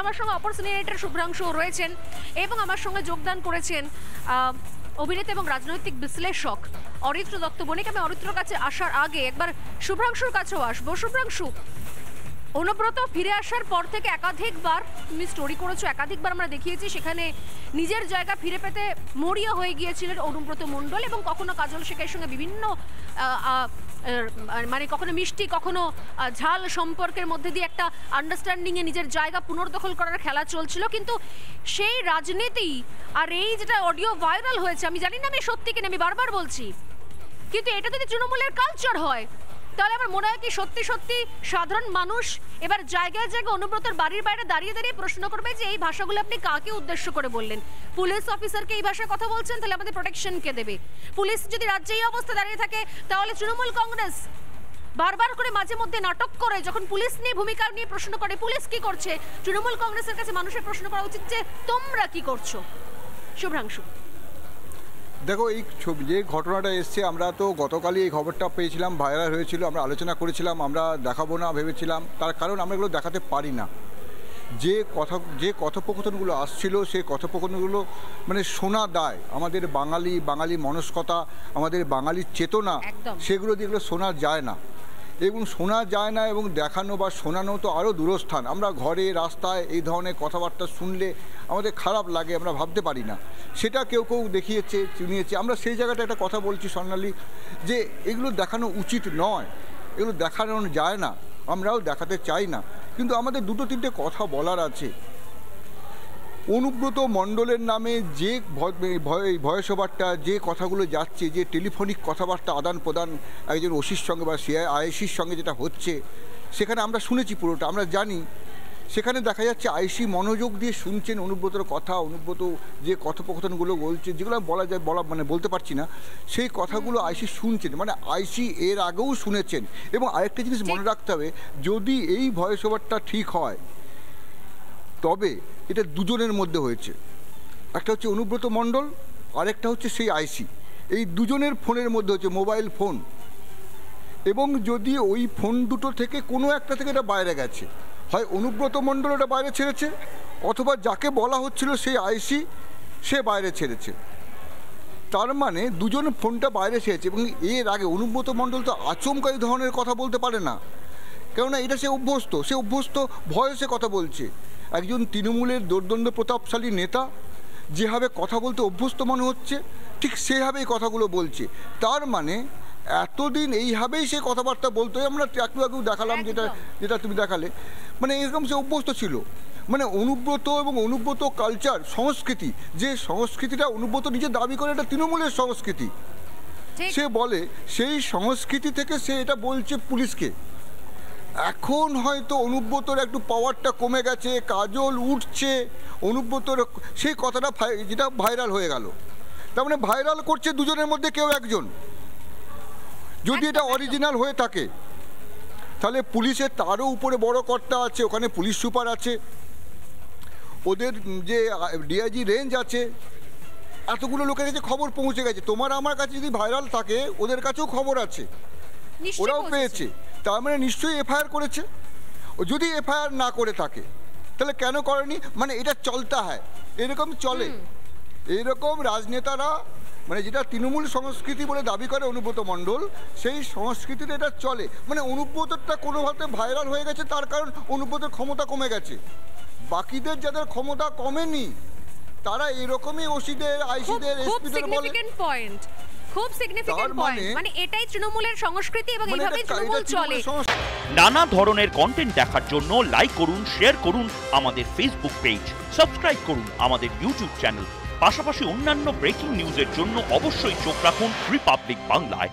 আমার সঙ্গে অপর সিনিয়র শুভ্রাংশু রয়েছেন এবং আমার সঙ্গে যোগদান করেছেন অভিনেতা এবং রাজনৈতিক বিশ্লেষক অরিত্র দত্ত বণিক। আমি অরিত্রর কাছে আসার আগে একবার শুভ্রাংশুর কাছেও আসবো। শুভ্রাংশু, অনুব্রত ফিরে আসার পর থেকে একাধিকবার তুমি স্টোরি করেছো, একাধিকবার আমরা দেখিয়েছি সেখানে নিজের জায়গা ফিরে পেতে মরিয়া হয়ে গিয়েছিলেন অনুব্রত মণ্ডল, এবং কখনো কাজল শেখের সঙ্গে বিভিন্ন মানে কখনো মিষ্টি কখনো ঝাল সম্পর্কের মধ্যে দিয়ে একটা আন্ডারস্ট্যান্ডিংয়ে নিজের জায়গা পুনর্দখল করার খেলা চলছিল। কিন্তু সেই রাজনীতি আর এই যেটা অডিও ভাইরাল হয়েছে, আমি জানি না আমি সত্যি কিনা, আমি বারবার বলছি, কিন্তু এটা যদি তৃণমূলের কালচার হয় তাহলে আমার মনে হয় কি সত্যি সত্যি সাধারণ মানুষ এবার জায়গায় জায়গায় অনুব্রতর বাড়ির বাইরে দাঁড়িয়ে দাঁড়িয়ে প্রশ্ন করবে যে এই ভাষাগুলো আপনি কাকে উদ্দেশ্য করে বললেন? পুলিশ অফিসারকে এই ভাষায় কথা বলছেন, তাহলে আমাদের প্রোটেকশন কে দেবে? পুলিশ যদি রাজ্যে এই অবস্থা দাঁড়িয়ে থাকে তাহলে তৃণমূল কংগ্রেস বারবার করে মাঝে মধ্যে নাটক করে যখন পুলিশ নিয়ে ভূমিকা নিয়ে প্রশ্ন করে পুলিশ কি করছে, তৃণমূল কংগ্রেসের কাছে মানুষের প্রশ্ন করা উচিত যে তোমরা কি করছো। শুভ্রাংশু, দেখো, এই যে ঘটনাটা এসছে, আমরা তো গতকালই এই খবরটা পেয়েছিলাম, ভাইরাল হয়েছিল, আমরা আলোচনা করেছিলাম, আমরা দেখাবো না ভেবেছিলাম, তার কারণ আমরা এগুলো দেখাতে পারি না। যে কথোপকথনগুলো আসছিল সেই কথোপকথনগুলো মানে শোনা দায়, আমাদের বাঙালি মনস্কতা, আমাদের বাঙালির চেতনা, সেগুলো দিয়ে এগুলো শোনা যায় না, এবং শোনা যায় না এবং দেখানো বা শোনানো তো আরও দূরস্থান। আমরা ঘরে রাস্তায় এই ধরনের কথাবার্তা শুনলে আমাদের খারাপ লাগে, আমরা ভাবতে পারি না। সেটা কেউ দেখিয়েছে, শুনিয়েছে, আমরা সেই জায়গাটা একটা কথা বলছি স্বর্ণালী, যে এগুলো দেখানো উচিত নয়, এগুলো দেখানো যায় না, আমরাও দেখাতে চাই না। কিন্তু আমাদের দুটো তিনটে কথা বলার আছে। অনুব্রত মণ্ডলের নামে যে ভয়েস ওভারটা, যে কথাগুলো যাচ্ছে, যে টেলিফোনিক কথাবার্তা আদান প্রদান একজন ওসির সঙ্গে বা আইসির সঙ্গে যেটা হচ্ছে, সেখানে আমরা শুনেছি পুরোটা, আমরা জানি। সেখানে দেখা যাচ্ছে আইসি মনোযোগ দিয়ে শুনছেন অনুব্রতর কথা, অনুব্রত যে কথোপকথনগুলো বলছে, যেগুলো বলতে পারছি না, সেই কথাগুলো আইসি শুনছেন, মানে আইসি এর আগেও শুনেছেন। এবং আরেকটা জিনিস মনে রাখতে হবে, যদি এই ভয়েস ওভারটা ঠিক হয় তবে এটা দুজনের মধ্যে হয়েছে, একটা হচ্ছে অনুব্রত মণ্ডল, আরেকটা হচ্ছে সেই আইসি, এই দুজনের ফোনের মধ্যে হচ্ছে, মোবাইল ফোন। এবং যদি ওই ফোন দুটো থেকে কোনো একটা থেকে এটা বাইরে গেছে, হয় অনুব্রত মণ্ডল এটা বাইরে ছেড়েছে, অথবা যাকে বলা হচ্ছিল সেই আইসি সে বাইরে ছেড়েছে। তার মানে দুজন ফোনটা বাইরে ছেড়েছে। এবং এর আগে অনুব্রত মণ্ডল তো আচমকা এই ধরনের কথা বলতে পারে না, কেননা এটা সে অভ্যস্ত ভয়েসে কথা বলছে। একজন তৃণমূলের দুর্দণ্ড প্রতাপশালী নেতা যেভাবে কথা বলতে অভ্যস্ত মনে হচ্ছে, ঠিক সেভাবেই কথাগুলো বলছে। তার মানে এতদিন এইভাবেই সে কথাবার্তা বলতো, আমরা একটু আগেও দেখালাম, যেটা তুমি দেখালে, মানে এরকম সে অভ্যস্ত ছিল। মানে অনুব্রত এবং অনুব্রত কালচার, সংস্কৃতি, যে সংস্কৃতিটা অনুব্রত নিজে দাবি করে এটা তৃণমূলের সংস্কৃতি, সে বলে সেই সংস্কৃতি থেকে সে এটা বলছে পুলিশকে। এখন হয়তো অনুব্রতর একটু পাওয়ারটা কমে গেছে, কাজল উঠছে, অনুব্রতর সেই কথাটা যেটা ভাইরাল হয়ে গেল, তার মানে ভাইরাল করছে দুজনের মধ্যে কেউ একজন। যদি এটা অরিজিনাল হয়ে থাকে তাহলে পুলিশের তারও উপরে বড় কর্তা আছে, ওখানে পুলিশ সুপার আছে, ওদের যে ডিআইজি রেঞ্জ আছে, এতগুলো লোকের কাছে খবর পৌঁছে গেছে। তোমার আমার কাছে যদি ভাইরাল থাকে, ওদের কাছেও খবর আছে, ওরাও পেয়েছে। তার মানে নিশ্চয়ই এফআইআর করেছে। যদি এফআইআর না করে থাকে তাহলে কেন করেনি? মানে এটা চলতা হয়, এরকম চলে। এইরকম রাজনেতারা, মানে যেটা তৃণমূল সংস্কৃতি বলে দাবি করে অনুব্রত মণ্ডল, সেই সংস্কৃতিতে এটা চলে। মানে অনুব্রতটা কোনোভাবে ভাইরাল হয়ে গেছে, তার কারণ অনুব্রতের ক্ষমতা কমে গেছে। বাকিদের যাদের ক্ষমতা কমেনি তারা এরকমই ওসিদের, আইসিদের, এসপিদের বলে। খুব সিগনিফিক্যান্ট পয়েন্ট, মানে এটাই তৃণমূলের সংস্কৃতি এবং এইভাবেই তৃণমূল চলে। নানা ধরনের কন্টেন্ট দেখার জন্য লাইক করুন, শেয়ার করুন আমাদের ফেসবুক পেজ, সাবস্ক্রাইব করুন আমাদের ইউটিউব চ্যানেল। পাশাপাশি অন্যান্য ব্রেকিং নিউজের জন্য অবশ্যই চোখ রাখুন রিপাবলিক বাংলায়।